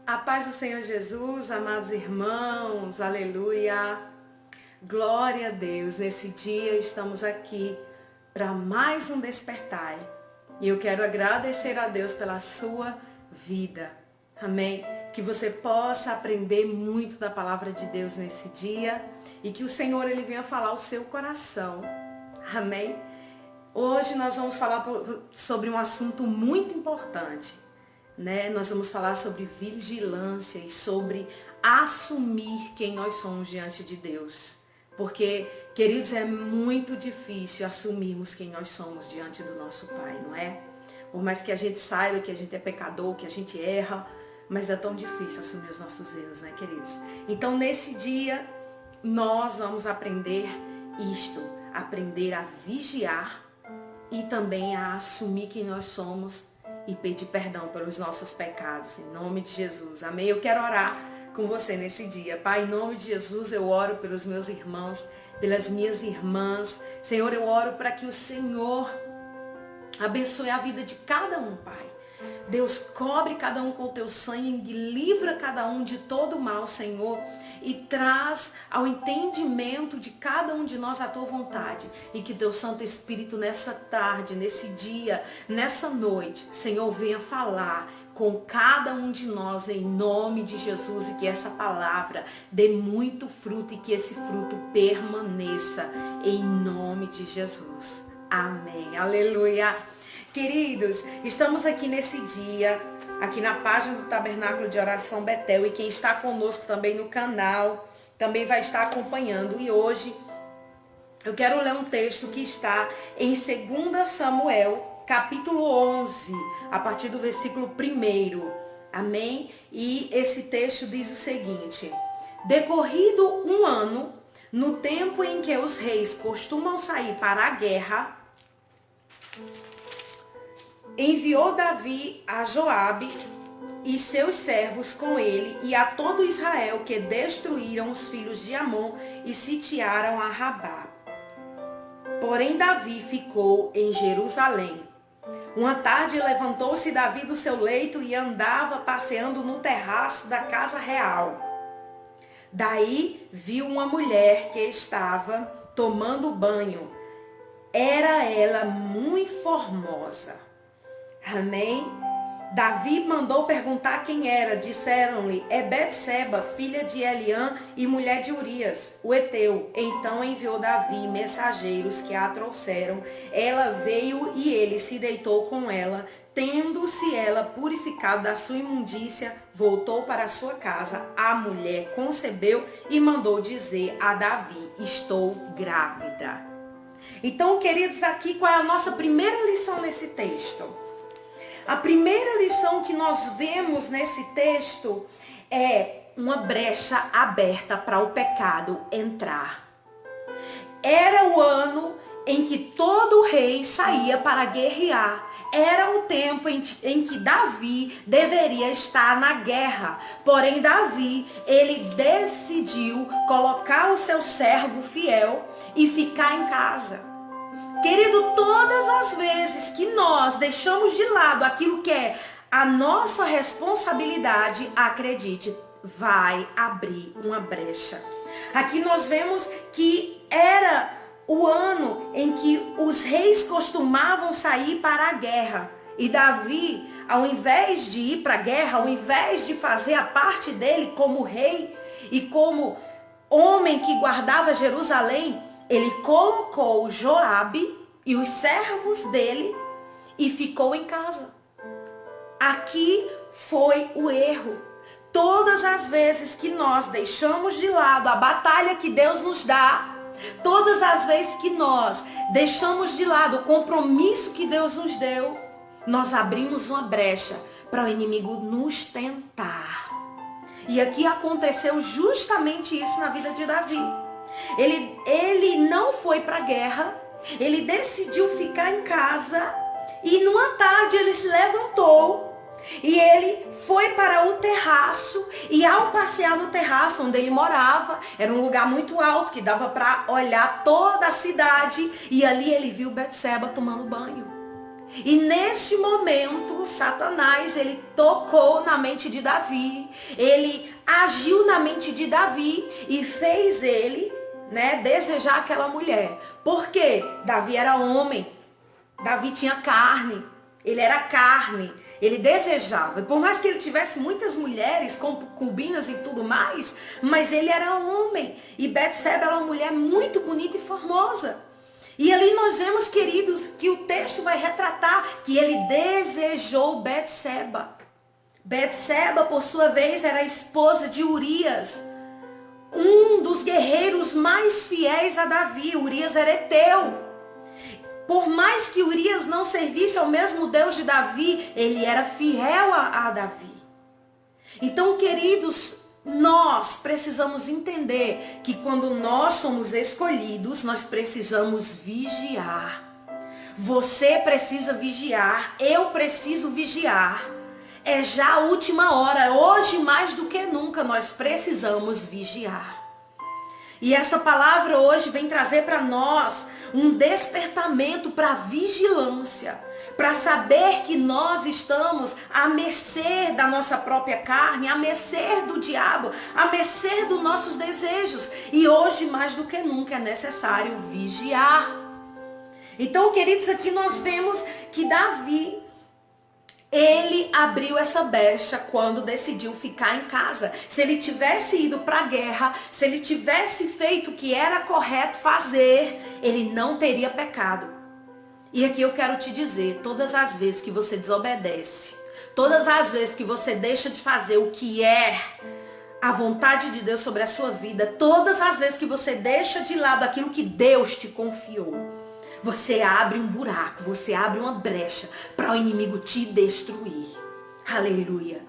A paz do Senhor Jesus, amados irmãos, aleluia, glória a Deus. Nesse dia estamos aqui para mais um despertar e eu quero agradecer a Deus pela sua vida, amém? Que você possa aprender muito da palavra de Deus nesse dia e que o Senhor ele venha falar ao seu coração, amém? Hoje nós vamos falar sobre um assunto muito importante. Nós vamos falar sobre vigilância e sobre assumir quem nós somos diante de Deus. Porque, queridos, é muito difícil assumirmos quem nós somos diante do nosso Pai, não é? Por mais que a gente saiba que a gente é pecador, que a gente erra, mas é tão difícil assumir os nossos erros, né, queridos? Então, nesse dia, nós vamos aprender isto, aprender a vigiar e também a assumir quem nós somos e pedir perdão pelos nossos pecados, em nome de Jesus, amém? Eu quero orar com você nesse dia, Pai, em nome de Jesus, eu oro pelos meus irmãos, pelas minhas irmãs, Senhor, eu oro para que o Senhor abençoe a vida de cada um, Pai. Deus, cobre cada um com o teu sangue, livra cada um de todo mal, Senhor, e traz ao entendimento de cada um de nós a tua vontade. E que teu Santo Espírito nessa tarde, nesse dia, nessa noite, Senhor, venha falar com cada um de nós em nome de Jesus. E que essa palavra dê muito fruto e que esse fruto permaneça em nome de Jesus. Amém. Aleluia. Queridos, estamos aqui nesse dia, aqui na página do Tabernáculo de Oração Betel, e quem está conosco também no canal, também vai estar acompanhando. E hoje eu quero ler um texto que está em 2 Samuel, capítulo 11, a partir do versículo 1. Amém? E esse texto diz o seguinte: decorrido um ano, no tempo em que os reis costumam sair para a guerra, enviou Davi a Joabe e seus servos com ele e a todo Israel, que destruíram os filhos de Amon e sitiaram a Rabá. Porém Davi ficou em Jerusalém. Uma tarde levantou-se Davi do seu leito e andava passeando no terraço da casa real. Daí viu uma mulher que estava tomando banho. Era ela muito formosa. Amém? Davi mandou perguntar quem era. Disseram-lhe: é Betseba, filha de Eliã e mulher de Urias, o heteu. Então enviou Davi mensageiros que a trouxeram. Ela veio e ele se deitou com ela. Tendo-se ela purificado da sua imundícia, voltou para a sua casa. A mulher concebeu e mandou dizer a Davi: estou grávida. Então, queridos, aqui qual é a nossa primeira lição nesse texto? A primeira lição que nós vemos nesse texto é uma brecha aberta para o pecado entrar. Era o ano em que todo rei saía para guerrear. Era o tempo em que Davi deveria estar na guerra. Porém, Davi, ele decidiu colocar o seu servo fiel e ficar em casa. Querido, todas as vezes que nós deixamos de lado aquilo que é a nossa responsabilidade, acredite, vai abrir uma brecha. Aqui nós vemos que era o ano em que os reis costumavam sair para a guerra. E Davi, ao invés de ir para a guerra, ao invés de fazer a parte dele como rei e como homem que guardava Jerusalém, ele colocou Joabe e os servos dele e ficou em casa. Aqui foi o erro. Todas as vezes que nós deixamos de lado a batalha que Deus nos dá, todas as vezes que nós deixamos de lado o compromisso que Deus nos deu, nós abrimos uma brecha para o inimigo nos tentar. E aqui aconteceu justamente isso na vida de Davi. Ele não foi para a guerra, ele decidiu ficar em casa e numa tarde ele se levantou e ele foi para o terraço e ao passear no terraço onde ele morava, era um lugar muito alto que dava para olhar toda a cidade e ali ele viu Betseba tomando banho. E neste momento, Satanás, ele tocou na mente de Davi, ele agiu na mente de Davi e fez ele, desejar aquela mulher. Por quê? Davi era homem, Davi tinha carne, ele era carne, ele desejava. Por mais que ele tivesse muitas mulheres, concubinas e tudo mais, mas ele era homem. E Betseba era uma mulher muito bonita e formosa. E ali nós vemos, queridos, que o texto vai retratar que ele desejou Betseba. Betseba, por sua vez, era a esposa de Urias, um dos guerreiros mais fiéis a Davi. Urias era heteu. Por mais que Urias não servisse ao mesmo Deus de Davi, ele era fiel a Davi. Então, queridos, nós precisamos entender que quando nós somos escolhidos, nós precisamos vigiar. Você precisa vigiar, eu preciso vigiar. É já a última hora, hoje mais do que nunca nós precisamos vigiar. E essa palavra hoje vem trazer para nós um despertamento para a vigilância, para saber que nós estamos à mercê da nossa própria carne, à mercê do diabo, à mercê dos nossos desejos. E hoje, mais do que nunca, é necessário vigiar. Então, queridos, aqui nós vemos que Davi, ele abriu essa brecha quando decidiu ficar em casa. Se ele tivesse ido para a guerra, se ele tivesse feito o que era correto fazer, ele não teria pecado. E aqui eu quero te dizer, todas as vezes que você desobedece, todas as vezes que você deixa de fazer o que é a vontade de Deus sobre a sua vida, todas as vezes que você deixa de lado aquilo que Deus te confiou, você abre um buraco, você abre uma brecha para o inimigo te destruir. Aleluia.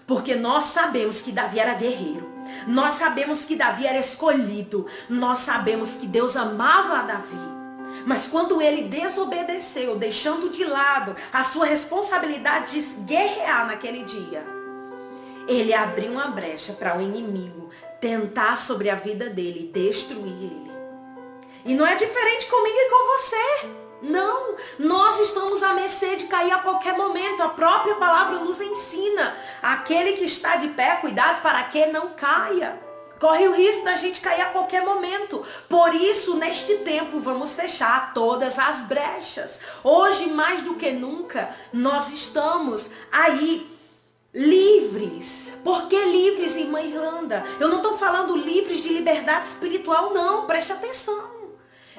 Porque nós sabemos que Davi era guerreiro. Nós sabemos que Davi era escolhido. Nós sabemos que Deus amava a Davi. Mas quando ele desobedeceu, deixando de lado a sua responsabilidade de guerrear naquele dia, ele abriu uma brecha para o inimigo tentar sobre a vida dele e destruir ele. E não é diferente comigo e com você. Não, nós estamos à mercê de cair a qualquer momento. A própria palavra nos ensina. Aquele que está de pé, cuidado para que não caia. Corre o risco da gente cair a qualquer momento. Por isso, neste tempo, vamos fechar todas as brechas. Hoje, mais do que nunca, nós estamos aí livres. Por que livres, irmã Irlanda? Eu não estou falando livres de liberdade espiritual, não. Preste atenção.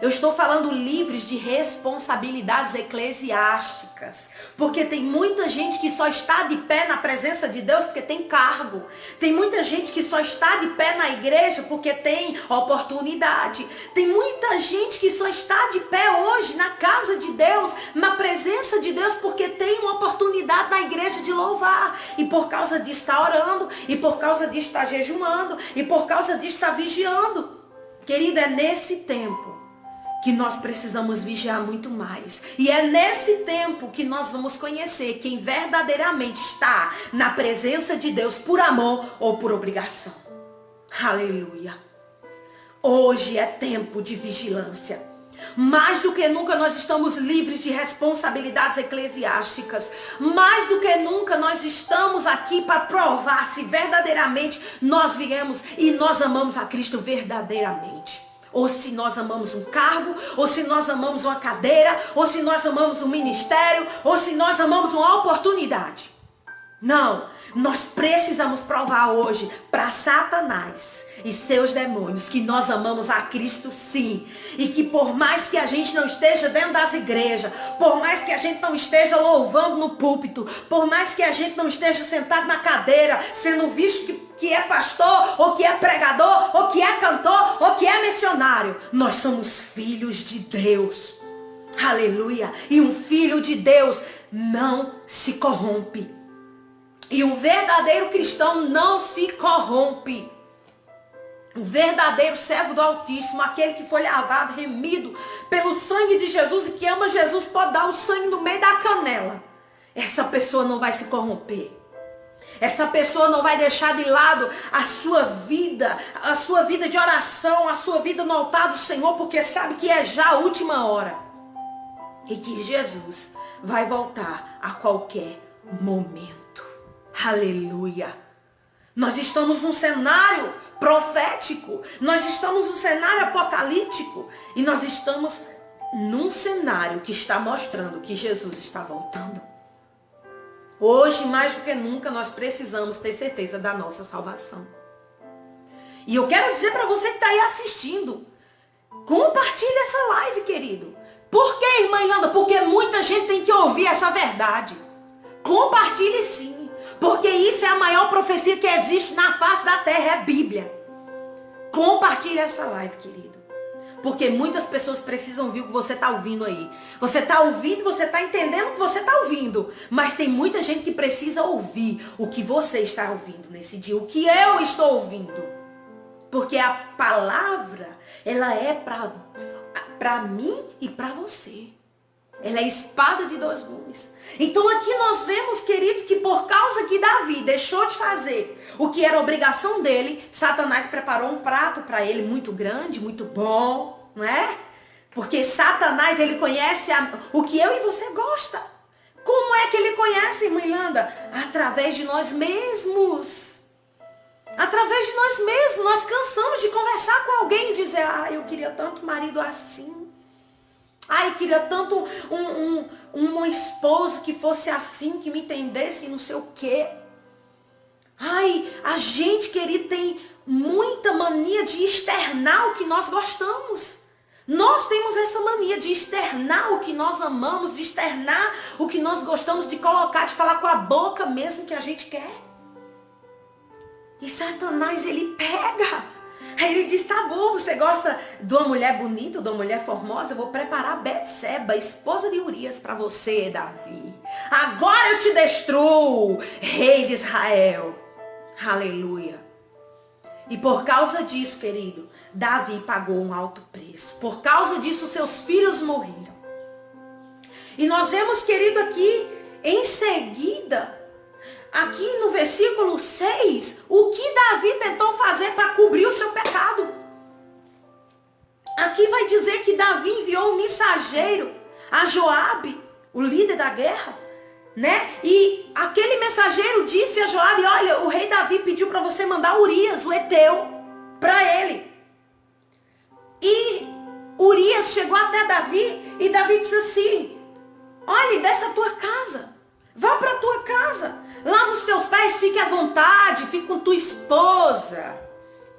Eu estou falando livres de responsabilidades eclesiásticas. Porque tem muita gente que só está de pé na presença de Deus porque tem cargo. Tem muita gente que só está de pé na igreja porque tem oportunidade. Tem muita gente que só está de pé hoje na casa de Deus, na presença de Deus, porque tem uma oportunidade na igreja de louvar. E por causa disso está orando, e por causa disso está jejuando, e por causa disso está vigiando. Querido, é nesse tempo que nós precisamos vigiar muito mais. E é nesse tempo que nós vamos conhecer quem verdadeiramente está na presença de Deus por amor ou por obrigação. Aleluia. Hoje é tempo de vigilância. Mais do que nunca nós estamos livres de responsabilidades eclesiásticas. Mais do que nunca nós estamos aqui para provar se verdadeiramente nós viemos e nós amamos a Cristo verdadeiramente. Ou se nós amamos um cargo, ou se nós amamos uma cadeira, ou se nós amamos um ministério, ou se nós amamos uma oportunidade. Não, nós precisamos provar hoje para Satanás e seus demônios que nós amamos a Cristo sim. E que por mais que a gente não esteja dentro das igrejas, por mais que a gente não esteja louvando no púlpito, por mais que a gente não esteja sentado na cadeira, sendo visto que é pastor, ou que é pregador, ou que é cantor, ou que é missionário, nós somos filhos de Deus. Aleluia. E um filho de Deus não se corrompe. E um verdadeiro cristão não se corrompe. O verdadeiro servo do Altíssimo, aquele que foi lavado, remido pelo sangue de Jesus e que ama Jesus, pode dar o sangue no meio da canela. Essa pessoa não vai se corromper. Essa pessoa não vai deixar de lado a sua vida de oração, a sua vida no altar do Senhor, porque sabe que é já a última hora. E que Jesus vai voltar a qualquer momento. Aleluia! Nós estamos num cenário profético, nós estamos num cenário apocalíptico e nós estamos num cenário que está mostrando que Jesus está voltando. Hoje, mais do que nunca, nós precisamos ter certeza da nossa salvação. E eu quero dizer para você que está aí assistindo, compartilhe essa live, querido. Por que, irmã Ilana? Porque muita gente tem que ouvir essa verdade. Compartilhe sim. Porque isso é a maior profecia que existe na face da terra, é a Bíblia. Compartilhe essa live, querido. Porque muitas pessoas precisam ouvir o que você está ouvindo aí. Você está ouvindo, você está entendendo o que você está ouvindo. Mas tem muita gente que precisa ouvir o que você está ouvindo nesse dia. O que eu estou ouvindo. Porque a palavra, ela é para mim e para você. Ela é espada de dois gumes. Então aqui nós vemos, querido, que por causa que Davi deixou de fazer o que era obrigação dele, Satanás preparou um prato para ele muito grande, muito bom, não é? Porque Satanás, ele conhece o que eu e você gosta. Como é que ele conhece, irmã Ilanda? Através de nós mesmos. Através de nós mesmos. Nós cansamos de conversar com alguém e dizer, eu queria tanto um marido assim. Ai, queria tanto um esposo que fosse assim, que me entendesse, que não sei o quê. Ai, a gente, querido, tem muita mania de externar o que nós gostamos. Nós temos essa mania de externar o que nós amamos, de externar o que nós gostamos, de colocar, de falar com a boca mesmo que a gente quer. E Satanás, ele pega. Aí ele diz, tá bom, você gosta de uma mulher bonita, de uma mulher formosa, eu vou preparar Betseba, esposa de Urias, para você, Davi. Agora eu te destruo, rei de Israel. Aleluia. E por causa disso, querido, Davi pagou um alto preço. Por causa disso, seus filhos morreram. E nós vemos, querido, aqui, em seguida, aqui no versículo 6, o que Davi tentou fazer para cobrir o seu pecado. Aqui vai dizer que Davi enviou um mensageiro a Joabe, o líder da guerra, né? E aquele mensageiro disse a Joabe, olha, o rei Davi pediu para você mandar Urias, o Eteu, para ele. E Urias chegou até Davi e Davi disse assim, olha, desce a tua casa, vá para a tua casa. Lava os teus pés, fique à vontade, fique com tua esposa.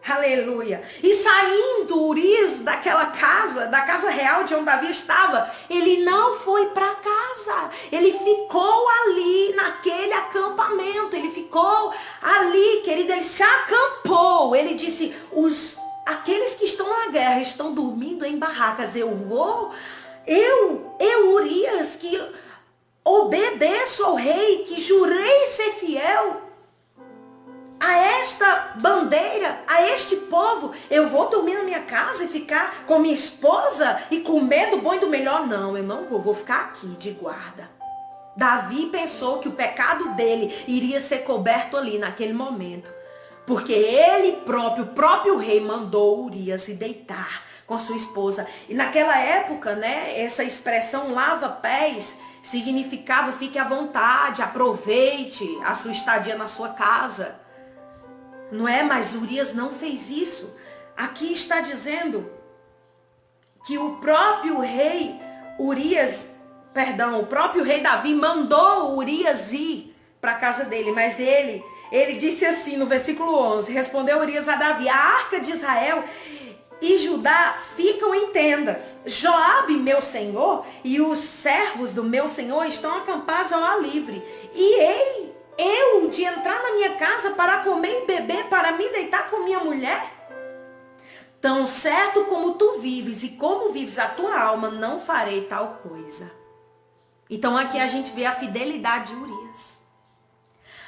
Aleluia. E saindo Urias daquela casa, da casa real de onde Davi estava, ele não foi para casa. Ele ficou ali naquele acampamento. Ele ficou ali, querido, ele se acampou. Ele disse, aqueles que estão na guerra estão dormindo em barracas. Eu, Urias, que obedeço ao rei, que jurei ser fiel a esta bandeira, a este povo, eu vou dormir na minha casa e ficar com minha esposa e comer do bom e do melhor? Não, eu não vou ficar aqui de guarda. Davi pensou que o pecado dele iria ser coberto ali naquele momento, porque ele próprio, o próprio rei mandou Urias se deitar com sua esposa. E naquela época, né, essa expressão lava pés significava fique à vontade, aproveite a sua estadia na sua casa. Não é? Mas Urias não fez isso. Aqui está dizendo que o próprio rei o próprio rei Davi mandou Urias ir para a casa dele, mas ele disse assim no versículo 11, respondeu Urias a Davi, a arca de Israel e Judá ficam em tendas. Joabe, meu senhor, e os servos do meu senhor estão acampados ao ar livre. E ei, eu de entrar na minha casa para comer e beber, para me deitar com minha mulher? Tão certo como tu vives e como vives a tua alma, não farei tal coisa. Então aqui a gente vê a fidelidade de Urias.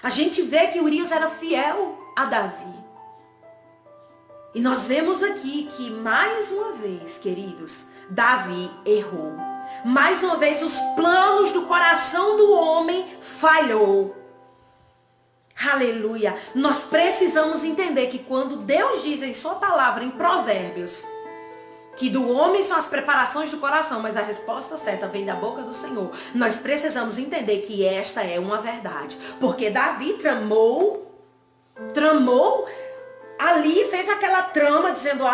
A gente vê que Urias era fiel a Davi. E nós vemos aqui que, mais uma vez, queridos, Davi errou. Mais uma vez, os planos do coração do homem falhou. Aleluia. Nós precisamos entender que quando Deus diz em sua palavra, em Provérbios, que do homem são as preparações do coração, mas a resposta certa vem da boca do Senhor. Nós precisamos entender que esta é uma verdade. Porque Davi tramou ali, fez aquela trama dizendo,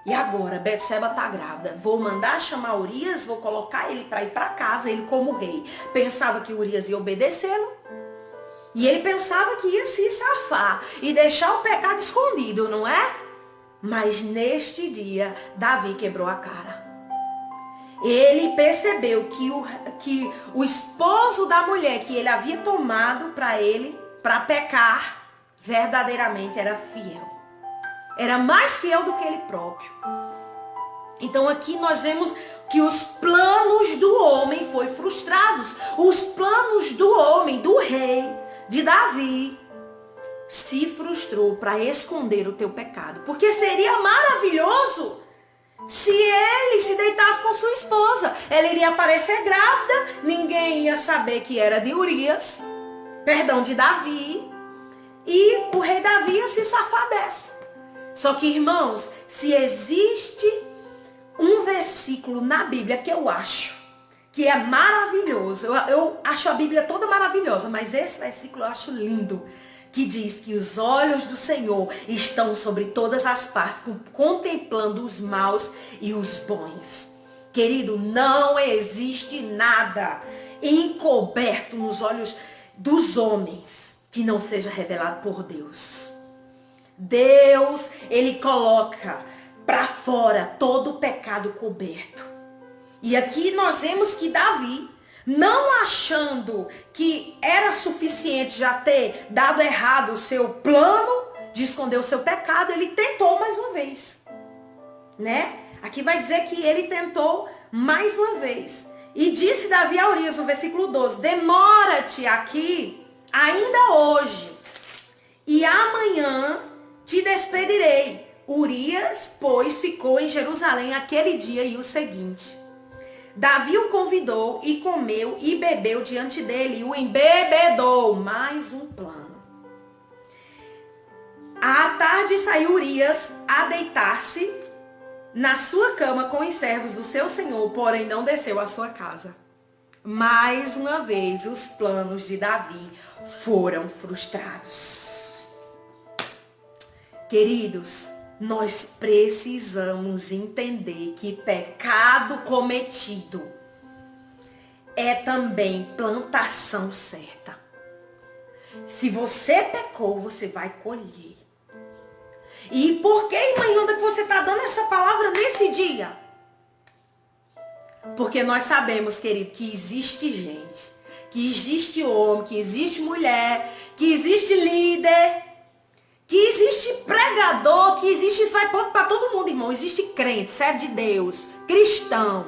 e agora? Betseba tá grávida. Vou mandar chamar Urias, vou colocar ele para ir para casa, ele como rei. Pensava que Urias ia obedecê-lo. E ele pensava que ia se safar e deixar o pecado escondido, não é? Mas neste dia, Davi quebrou a cara. Ele percebeu que o esposo da mulher que ele havia tomado para ele, para pecar, verdadeiramente era fiel. Era mais fiel do que ele próprio. Então aqui nós vemos que os planos do homem foram frustrados. Os planos do homem, do rei, de Davi, se frustrou para esconder o teu pecado. Porque seria maravilhoso se ele se deitasse com sua esposa. Ela iria aparecer grávida, ninguém ia saber que era de Urias, de Davi, e o rei Davi ia se safar dessa. Só que, irmãos, se existe um versículo na Bíblia que eu acho que é maravilhoso, eu acho a Bíblia toda maravilhosa, mas esse versículo eu acho lindo, que diz que os olhos do Senhor estão sobre todas as partes, contemplando os maus e os bons. Querido, não existe nada encoberto nos olhos dos homens que não seja revelado por Deus. Deus, ele coloca para fora todo o pecado coberto. E aqui nós vemos que Davi, não achando que era suficiente já ter dado errado o seu plano de esconder o seu pecado, ele tentou mais uma vez, né? Aqui vai dizer que ele tentou mais uma vez. E disse Davi a Urias, no versículo 12, demora-te aqui ainda hoje, e amanhã te despedirei. Urias, pois, ficou em Jerusalém aquele dia e o seguinte. Davi o convidou e comeu e bebeu diante dele, e o embebedou. Mais um plano. À tarde saiu Urias a deitar-se na sua cama com os servos do seu senhor, porém não desceu à sua casa. Mais uma vez os planos de Davi foram frustrados. Queridos, nós precisamos entender que pecado cometido é também plantação certa. Se você pecou, você vai colher. E por que, irmã Irlanda, que você está dando essa palavra nesse dia? Porque nós sabemos, querido, que existe gente, que existe homem, que existe mulher, que existe líder, que existe pregador, que existe, isso vai para todo mundo, irmão. Existe crente, servo de Deus, cristão,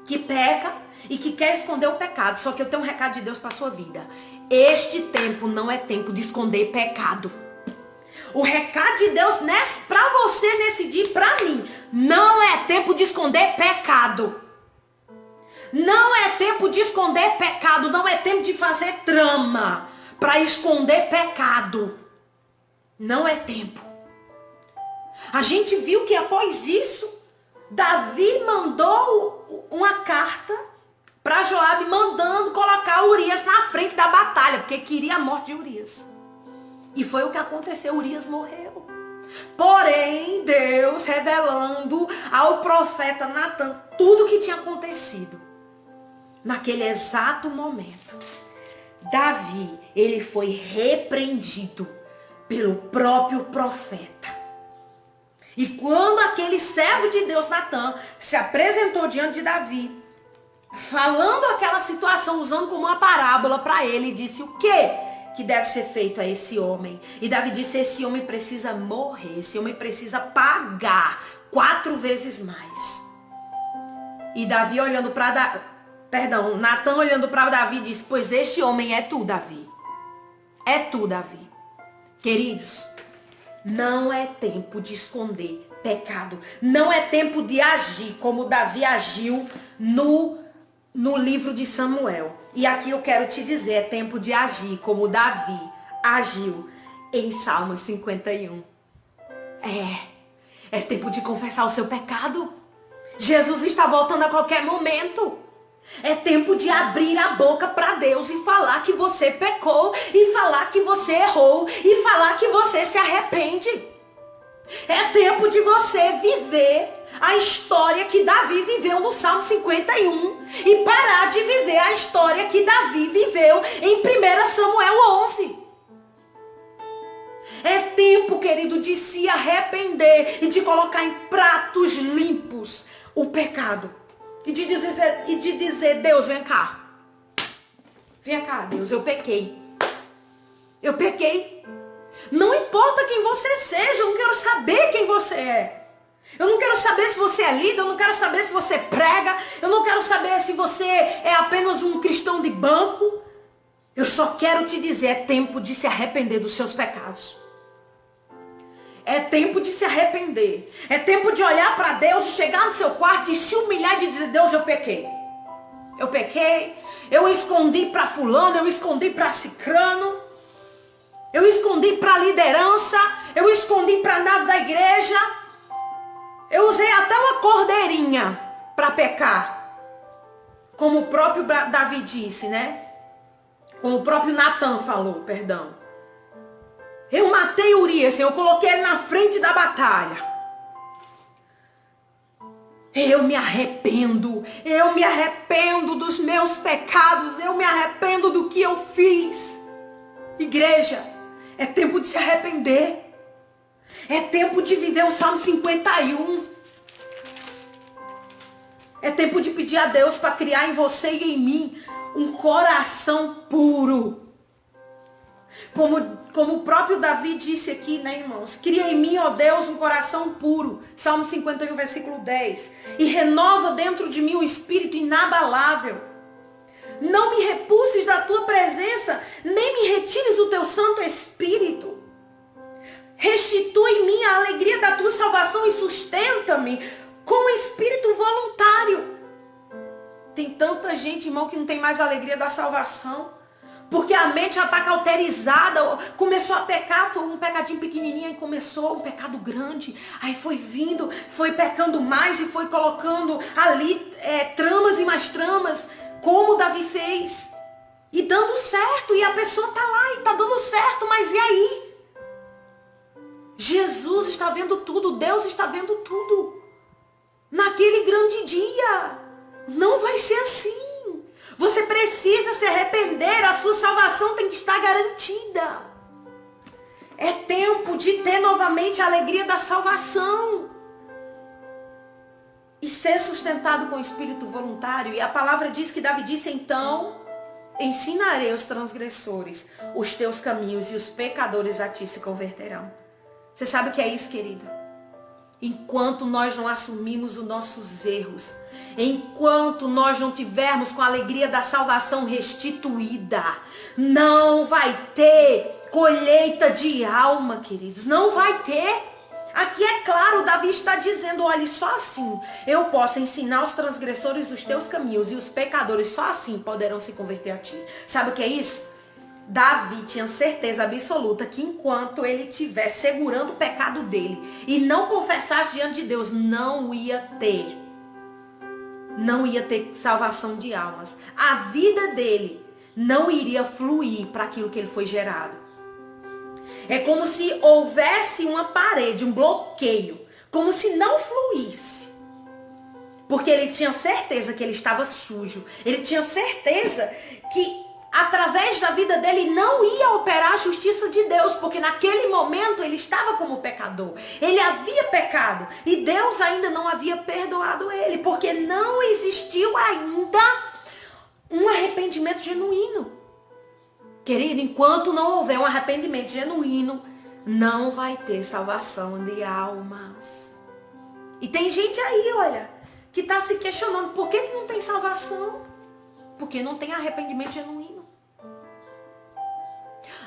que peca e que quer esconder o pecado. Só que eu tenho um recado de Deus para a sua vida. Este tempo não é tempo de esconder pecado. O recado de Deus para você nesse dia e para mim, não é tempo de esconder pecado. Não é tempo de esconder pecado, não é tempo de fazer trama para esconder pecado. Não é tempo. A gente viu que após isso, Davi mandou uma carta para Joabe, mandando colocar Urias na frente da batalha, porque queria a morte de Urias. E foi o que aconteceu, Urias morreu. Porém, Deus revelando ao profeta Natan tudo o que tinha acontecido. Naquele exato momento, Davi, ele foi repreendido pelo próprio profeta. E quando aquele servo de Deus, Natan, se apresentou diante de Davi, falando aquela situação, usando como uma parábola para ele, disse o quê que deve ser feito a esse homem? E Davi disse, esse homem precisa morrer, esse homem precisa pagar 4 vezes mais. E Davi olhando para Natan olhando para Davi disse, pois este homem é tu, Davi. É tu, Davi. Queridos, não é tempo de esconder pecado. Não é tempo de agir como Davi agiu no livro de Samuel. E aqui eu quero te dizer, é tempo de agir como Davi agiu em Salmos 51. É tempo de confessar o seu pecado. Jesus está voltando a qualquer momento. É tempo de abrir a boca para Deus e falar que você pecou, e falar que você errou, e falar que você se arrepende. É tempo de você viver a história que Davi viveu no Salmo 51 e parar de viver a história que Davi viveu em 1 Samuel 11. É tempo, querido, de se arrepender e de colocar em pratos limpos o pecado. E de dizer, Deus, vem cá. Vem cá, Deus, eu pequei. Eu pequei. Não importa quem você seja, eu não quero saber quem você é. Eu não quero saber se você é líder, eu não quero saber se você prega, eu não quero saber se você é apenas um cristão de banco. Eu só quero te dizer, é tempo de se arrepender dos seus pecados. É tempo de se arrepender. É tempo de olhar para Deus e chegar no seu quarto e se humilhar e dizer, Deus, eu pequei. Eu pequei, eu escondi para fulano, eu escondi para cicrano, eu escondi para liderança, eu escondi para a nave da igreja. Eu usei até uma cordeirinha para pecar. Como o próprio Davi disse, né? Como o próprio Natan falou, perdão. Eu matei Urias, eu coloquei ele na frente da batalha. Eu me arrependo dos meus pecados, eu me arrependo do que eu fiz. Igreja, é tempo de se arrepender. É tempo de viver o Salmo 51. É tempo de pedir a Deus para criar em você e em mim um coração puro. Como o próprio Davi disse aqui, né, irmãos? Cria em mim, ó Deus, um coração puro. Salmo 51, versículo 10. E renova dentro de mim um espírito inabalável. Não me repulses da tua presença, nem me retires o teu Santo Espírito. Restitui em mim a alegria da tua salvação e sustenta-me com o espírito voluntário. Tem tanta gente, irmão, que não tem mais a alegria da salvação. Porque a mente já está cauterizada, começou a pecar, foi um pecadinho pequenininho, aí começou um pecado grande, aí foi vindo, foi pecando mais e foi colocando ali tramas e mais tramas, como Davi fez, e dando certo, e a pessoa está lá e está dando certo, mas e aí? Jesus está vendo tudo, Deus está vendo tudo, naquele grande dia, não vai ser assim. Você precisa se arrepender, a sua salvação tem que estar garantida. É tempo de ter novamente a alegria da salvação. E ser sustentado com o espírito voluntário. E a palavra diz que Davi disse, então, ensinarei aos transgressores os teus caminhos e os pecadores a ti se converterão. Você sabe o que é isso, querido? Enquanto nós não assumimos os nossos erros, enquanto nós não tivermos com a alegria da salvação restituída, não vai ter colheita de alma, queridos. Não vai ter. Aqui é claro, Davi está dizendo, olha, só assim eu posso ensinar os transgressores os teus caminhos e os pecadores só assim poderão se converter a ti. Sabe o que é isso? Davi tinha certeza absoluta que enquanto ele estivesse segurando o pecado dele e não confessasse diante de Deus, não ia ter salvação de almas. A vida dele não iria fluir para aquilo que ele foi gerado. É como se houvesse uma parede, um bloqueio, como se não fluísse. Porque ele tinha certeza que ele estava sujo. Ele tinha certeza que através da vida dele não ia operar a justiça de Deus, porque naquele momento ele estava como pecador. Ele havia pecado e Deus ainda não havia perdoado ele, porque não existiu ainda um arrependimento genuíno. Querido, enquanto não houver um arrependimento genuíno, não vai ter salvação de almas. E tem gente aí, olha, que está se questionando, por que não tem salvação? Porque não tem arrependimento genuíno.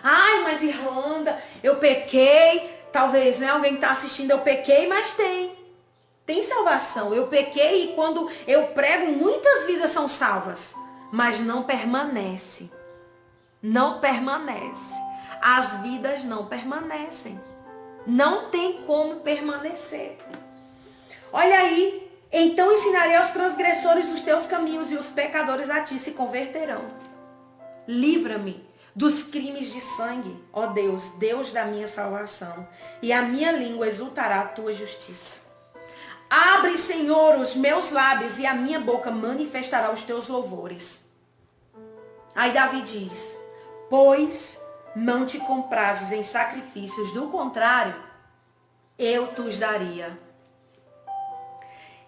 Ai, mas Irlanda, eu pequei. Talvez, né, alguém que está assistindo, eu pequei, mas tem salvação. Eu pequei e quando eu prego, muitas vidas são salvas. Mas não permanece. Não permanece. As vidas não permanecem. Não tem como permanecer. Olha aí, então ensinarei aos transgressores os teus caminhos e os pecadores a ti se converterão. Livra-me dos crimes de sangue, ó Deus, Deus da minha salvação, e a minha língua exultará a tua justiça. Abre, Senhor, os meus lábios e a minha boca manifestará os teus louvores. Aí Davi diz, pois não te comprazes em sacrifícios, do contrário, eu te os daria.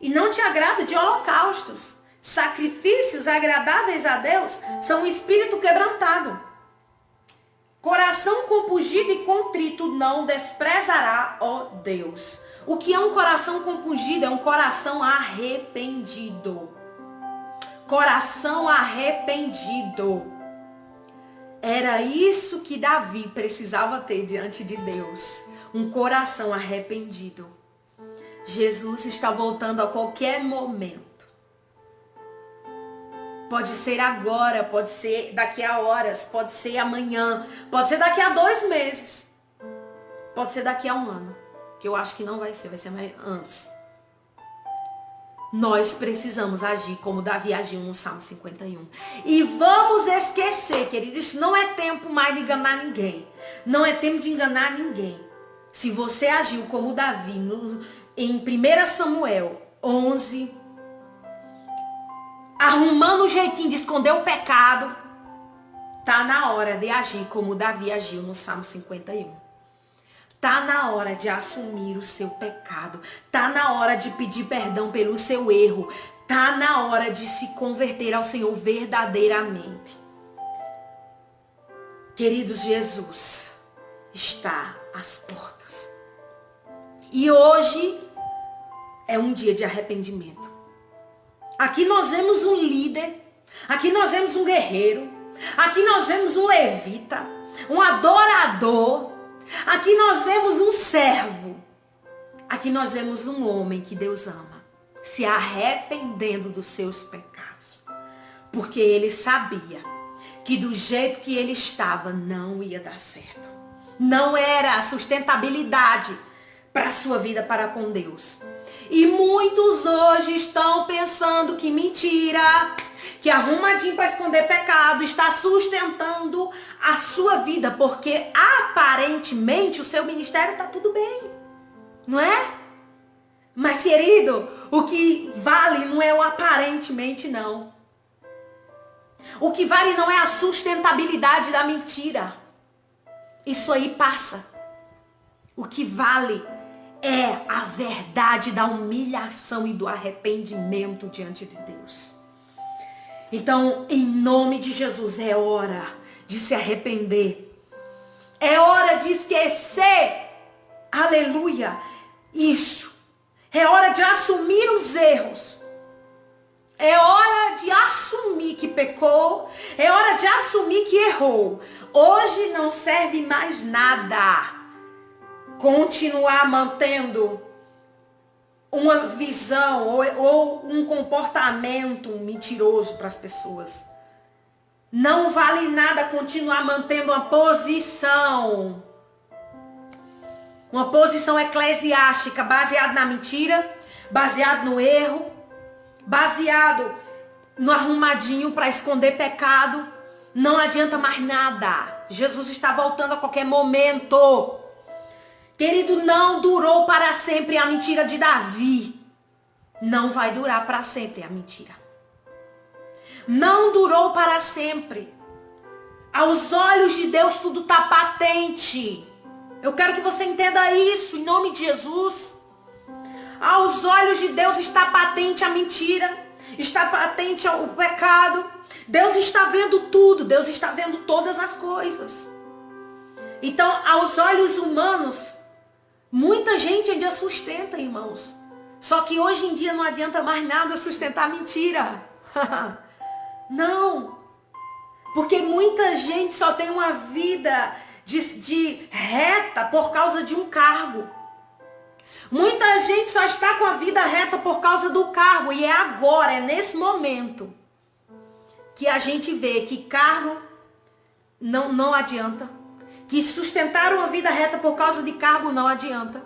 E não te agrada de holocaustos. Sacrifícios agradáveis a Deus são um espírito quebrantado. Coração compungido e contrito não desprezará, ó Deus. O que é um coração compungido? É um coração arrependido. Coração arrependido. Era isso que Davi precisava ter diante de Deus. Um coração arrependido. Jesus está voltando a qualquer momento. Pode ser agora, pode ser daqui a horas, pode ser amanhã, pode ser daqui a 2 meses, pode ser daqui a 1 ano, que eu acho que não vai ser mais antes. Nós precisamos agir como Davi agiu no Salmo 51. E vamos esquecer, queridos, isso não é tempo mais de enganar ninguém. Não é tempo de enganar ninguém. Se você agiu como Davi em 1 Samuel 11, arrumando um jeitinho de esconder o pecado, tá na hora de agir como Davi agiu no Salmo 51. Tá na hora de assumir o seu pecado. Tá na hora de pedir perdão pelo seu erro. Tá na hora de se converter ao Senhor verdadeiramente. Queridos, Jesus está às portas. E hoje é um dia de arrependimento. Aqui nós vemos um líder. Aqui nós vemos um guerreiro. Aqui nós vemos um levita. Um adorador. Aqui nós vemos um servo. Aqui nós vemos um homem que Deus ama, se arrependendo dos seus pecados. Porque ele sabia que do jeito que ele estava não ia dar certo. Não era a sustentabilidade para a sua vida para com Deus. E muitos hoje estão pensando que mentira, que arrumadinho para esconder pecado está sustentando a sua vida, porque aparentemente o seu ministério está tudo bem, não é? Mas querido, o que vale não é o aparentemente não. O que vale não é a sustentabilidade da mentira. Isso aí passa. O que vale é a verdade da humilhação e do arrependimento diante de Deus. Então, em nome de Jesus, é hora de se arrepender. É hora de esquecer. Aleluia. Isso. É hora de assumir os erros. É hora de assumir que pecou. É hora de assumir que errou. Hoje não serve mais nada continuar mantendo uma visão ou um comportamento mentiroso para as pessoas. Não vale nada continuar mantendo uma posição eclesiástica baseada na mentira, baseado no erro, baseado no arrumadinho para esconder pecado. Não adianta mais nada. Jesus está voltando a qualquer momento. Querido, não durou para sempre a mentira de Davi. Não vai durar para sempre a mentira. Não durou para sempre. Aos olhos de Deus tudo está patente. Eu quero que você entenda isso em nome de Jesus. Aos olhos de Deus está patente a mentira. Está patente o pecado. Deus está vendo tudo. Deus está vendo todas as coisas. Então, aos olhos humanos, muita gente ainda sustenta, irmãos. Só que hoje em dia não adianta mais nada sustentar mentira. Não. Porque muita gente só tem uma vida de reta por causa de um cargo. Muita gente só está com a vida reta por causa do cargo. E é agora, é nesse momento, que a gente vê que cargo não adianta. que sustentar uma vida reta por causa de cargo não adianta.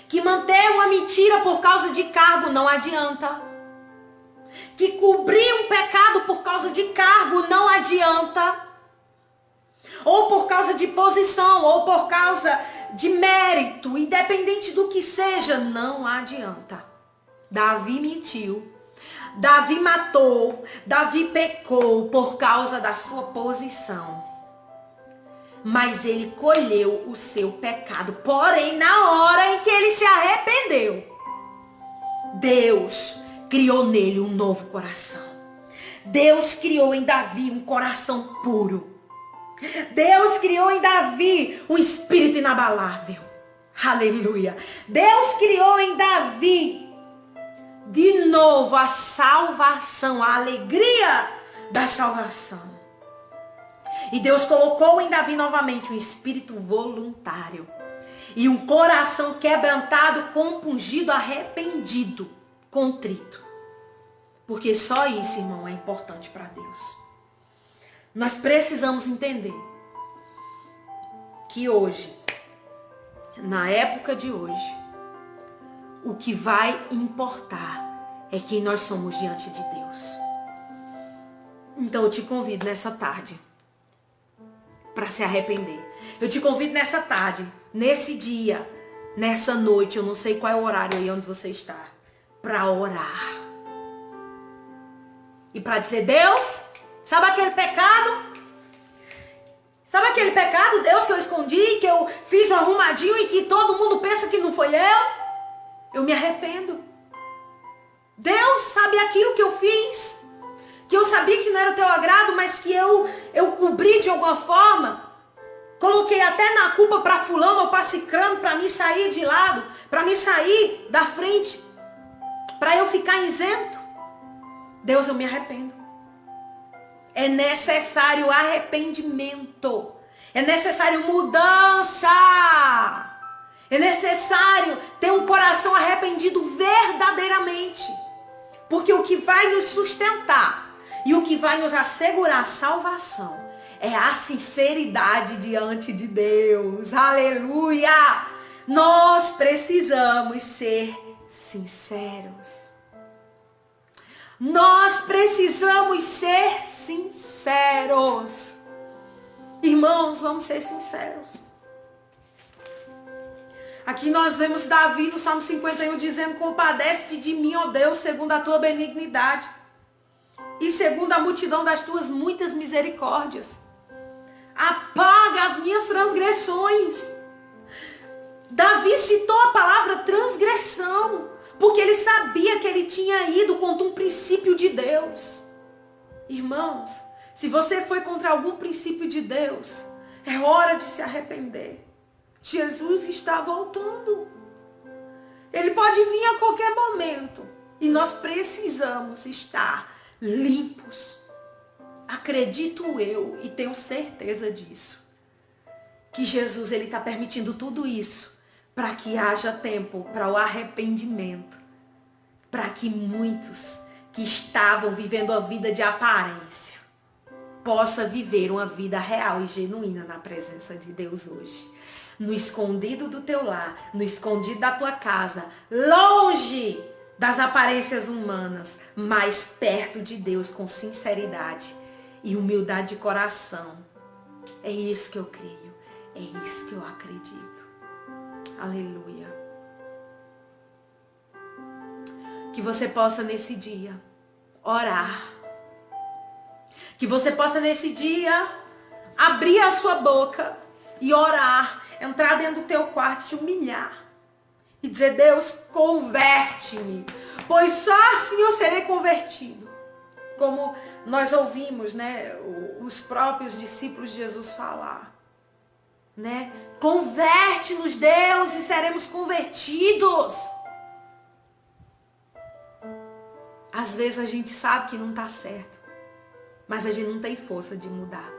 Que manter uma mentira por causa de cargo não adianta. Que cobrir um pecado por causa de cargo não adianta. Ou por causa de posição, ou por causa de mérito, independente do que seja, não adianta. Davi mentiu. Davi matou. Davi pecou por causa da sua posição. Mas ele colheu o seu pecado. Porém, na hora em que ele se arrependeu, Deus criou nele um novo coração. Deus criou em Davi um coração puro. Deus criou em Davi um espírito inabalável. Aleluia. Deus criou em Davi de novo a salvação, a alegria da salvação. E Deus colocou em Davi novamente um espírito voluntário. E um coração quebrantado, compungido, arrependido, contrito. Porque só isso, irmão, é importante para Deus. Nós precisamos entender que hoje, na época de hoje, o que vai importar é quem nós somos diante de Deus. Então eu te convido nessa tarde para se arrepender. Eu te convido nessa tarde, nesse dia, nessa noite, eu não sei qual é o horário aí onde você está, para orar. E para dizer, Deus, sabe aquele pecado? Sabe aquele pecado, Deus, que eu escondi, que eu fiz um arrumadinho e que todo mundo pensa que não foi eu? Eu me arrependo. Deus, sabe aquilo que eu fiz? Que eu sabia que não era o teu agrado, mas que eu cobri de alguma forma? Coloquei até na culpa para fulano ou para cicrano, para mim sair de lado, para mim sair da frente, para eu ficar isento. Deus, eu me arrependo. É necessário arrependimento. É necessário mudança. É necessário ter um coração arrependido verdadeiramente. Porque o que vai nos sustentar e o que vai nos assegurar a salvação é a sinceridade diante de Deus. Aleluia! Nós precisamos ser sinceros. Nós precisamos ser sinceros. Irmãos, vamos ser sinceros. Aqui nós vemos Davi no Salmo 51 dizendo, compadece-te de mim, ó Deus, segundo a tua benignidade e segundo a multidão das tuas muitas misericórdias. Apaga as minhas transgressões. Davi citou a palavra transgressão, porque ele sabia que ele tinha ido contra um princípio de Deus. Irmãos, se você foi contra algum princípio de Deus, é hora de se arrepender. Jesus está voltando. Ele pode vir a qualquer momento. E nós precisamos estar limpos. Acredito eu e tenho certeza disso. Que Jesus ele está permitindo tudo isso para que haja tempo para o arrependimento. Para que muitos que estavam vivendo a vida de aparência possa viver uma vida real e genuína na presença de Deus hoje. No escondido do teu lar, no escondido da tua casa, longe das aparências humanas, mas perto de Deus com sinceridade e humildade de coração. É isso que eu creio, é isso que eu acredito. Aleluia. Que você possa nesse dia orar. Que você possa nesse dia abrir a sua boca e orar. Entrar dentro do teu quarto, se humilhar. E dizer, Deus, converte-me. Pois só assim eu serei convertido. Como nós ouvimos, né, os próprios discípulos de Jesus falar. Né? Converte-nos, Deus, e seremos convertidos. Às vezes a gente sabe que não está certo. Mas a gente não tem força de mudar.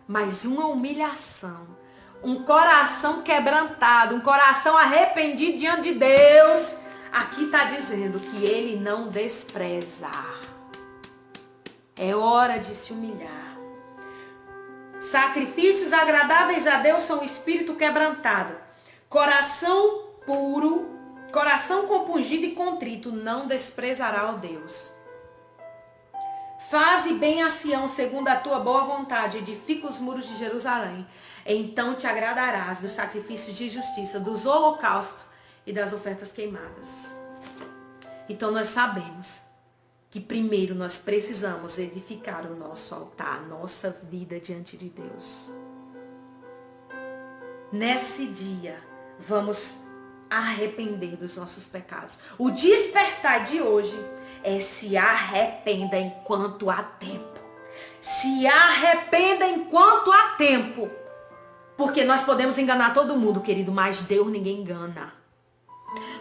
Mas uma humilhação, um coração quebrantado, um coração arrependido diante de Deus, aqui está dizendo que Ele não despreza. É hora de se humilhar. Sacrifícios agradáveis a Deus são o espírito quebrantado, coração puro, coração compungido e contrito, não desprezará o Deus. Faze bem a Sião segundo a tua boa vontade, edifica os muros de Jerusalém. Então te agradarás dos sacrifícios de justiça, dos holocaustos e das ofertas queimadas. Então nós sabemos que primeiro nós precisamos edificar o nosso altar, a nossa vida diante de Deus. Nesse dia, vamos arrepender dos nossos pecados. O despertar de hoje é se arrependa enquanto há tempo. Se arrependa enquanto há tempo. Porque nós podemos enganar todo mundo, querido, mas Deus ninguém engana.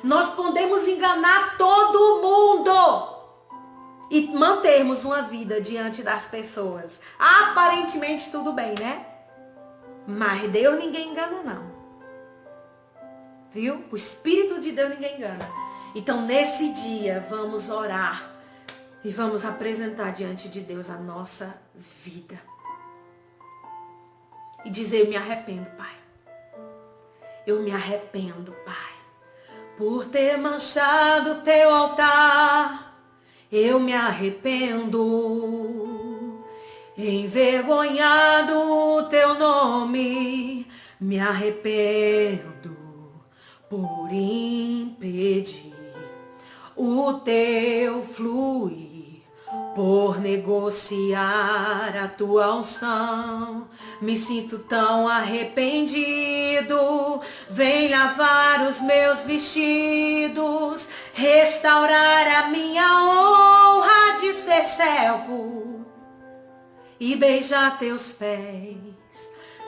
Nós podemos enganar todo mundo e mantermos uma vida diante das pessoas. Aparentemente tudo bem, né? Mas Deus ninguém engana, não. Viu? O Espírito de Deus ninguém engana. Então, nesse dia, vamos orar e vamos apresentar diante de Deus a nossa vida. E dizer, eu me arrependo, Pai. Eu me arrependo, Pai, por ter manchado teu altar. Eu me arrependo, envergonhado o teu nome. Me arrependo por impedir o teu fluir, por negociar a tua unção. Me sinto tão arrependido. Vem lavar os meus vestidos, restaurar a minha honra de ser servo e beijar teus pés,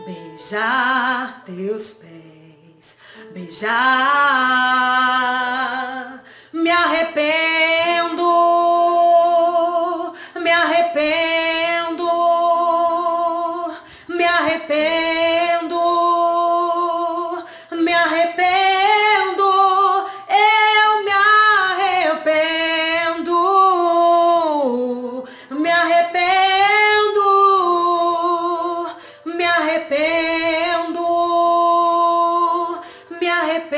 beijar teus pés, beijar. Me arrependo, me arrependo, me arrependo, me arrependo, eu me arrependo, me arrependo, me arrependo, me arrependo.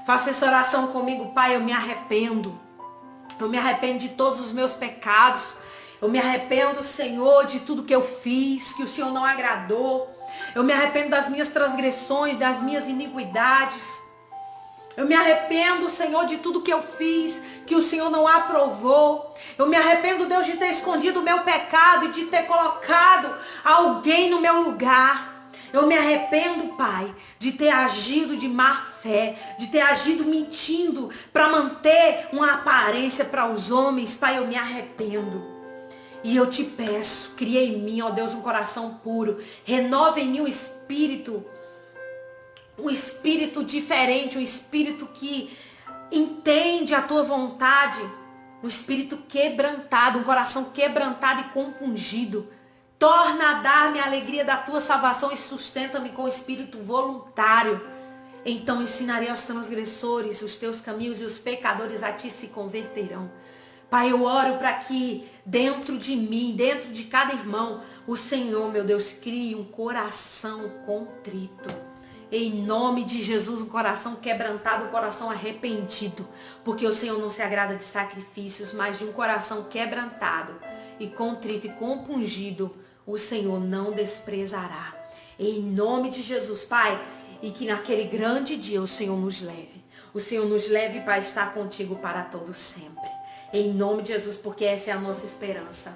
Faça essa oração comigo, Pai, eu me arrependo. Eu me arrependo de todos os meus pecados. Eu me arrependo, Senhor, de tudo que eu fiz, que o Senhor não agradou. Eu me arrependo das minhas transgressões, das minhas iniquidades. Eu me arrependo, Senhor, de tudo que eu fiz, que o Senhor não aprovou. Eu me arrependo, Deus, de ter escondido o meu pecado e de ter colocado alguém no meu lugar. Eu me arrependo, Pai, de ter agido de má fé, de ter agido mentindo para manter uma aparência para os homens. Pai, eu me arrependo. E eu te peço, cria em mim, ó Deus, um coração puro. Renova em mim um espírito diferente, um espírito que entende a tua vontade, um espírito quebrantado, um coração quebrantado e compungido. Torna a dar-me a alegria da tua salvação e sustenta-me com o espírito voluntário. Então ensinarei aos transgressores os teus caminhos e os pecadores a ti se converterão. Pai, eu oro para que dentro de mim, dentro de cada irmão, o Senhor, meu Deus, crie um coração contrito. Em nome de Jesus, um coração quebrantado, um coração arrependido. Porque o Senhor não se agrada de sacrifícios, mas de um coração quebrantado e contrito e compungido, o Senhor não desprezará. Em nome de Jesus, Pai, e que naquele grande dia o Senhor nos leve. O Senhor nos leve para estar contigo para todo sempre. Em nome de Jesus, porque essa é a nossa esperança.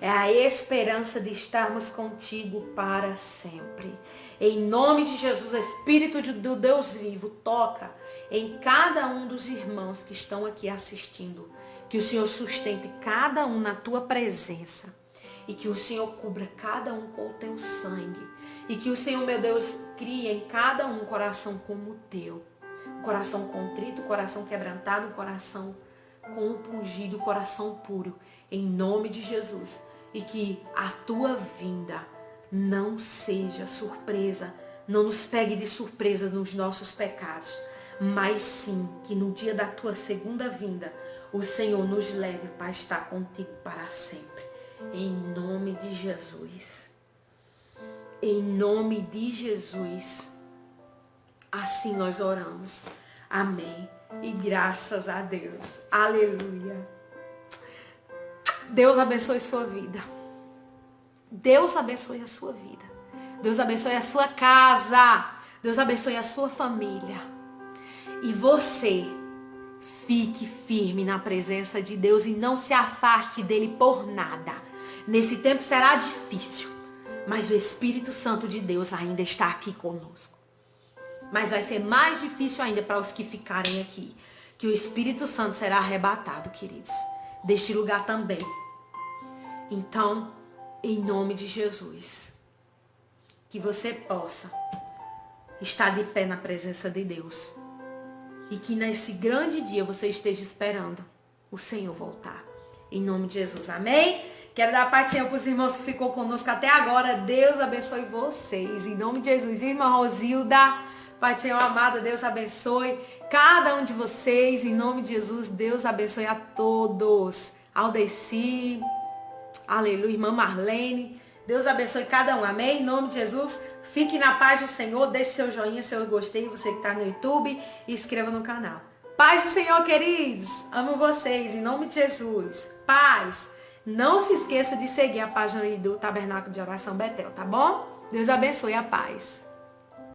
É a esperança de estarmos contigo para sempre. Em nome de Jesus, Espírito do Deus vivo, toca em cada um dos irmãos que estão aqui assistindo. Que o Senhor sustente cada um na tua presença. E que o Senhor cubra cada um com o teu sangue. E que o Senhor, meu Deus, crie em cada um coração como o teu. Um coração contrito, um coração quebrantado, um coração compungido, um coração puro. Em nome de Jesus. E que a tua vinda não seja surpresa. Não nos pegue de surpresa nos nossos pecados. Mas sim, que no dia da tua segunda vinda, o Senhor nos leve para estar contigo para sempre. Em nome de Jesus. Em nome de Jesus. Assim nós oramos. Amém. E graças a Deus. Aleluia. Deus abençoe sua vida. Deus abençoe a sua vida. Deus abençoe a sua casa. Deus abençoe a sua família. E você fique firme na presença de Deus e não se afaste dele por nada. Nesse tempo será difícil, mas o Espírito Santo de Deus ainda está aqui conosco. Mas vai ser mais difícil ainda para os que ficarem aqui, que o Espírito Santo será arrebatado, queridos, deste lugar também. Então, em nome de Jesus, que você possa estar de pé na presença de Deus. E que nesse grande dia você esteja esperando o Senhor voltar. Em nome de Jesus. Amém? Quero dar a paz do Senhor para os irmãos que ficou conosco até agora. Deus abençoe vocês. Em nome de Jesus. Irmã Rosilda, Pai do Senhor amado, Deus abençoe cada um de vocês. Em nome de Jesus, Deus abençoe a todos. Aldeci, aleluia, irmã Marlene. Deus abençoe cada um. Amém? Em nome de Jesus. Fique na paz do Senhor, deixe seu joinha, seu gostei, você que está no YouTube, e inscreva no canal. Paz do Senhor, queridos. Amo vocês, em nome de Jesus. Paz. Não se esqueça de seguir a página do Tabernáculo de Oração Betel, tá bom? Deus abençoe a paz.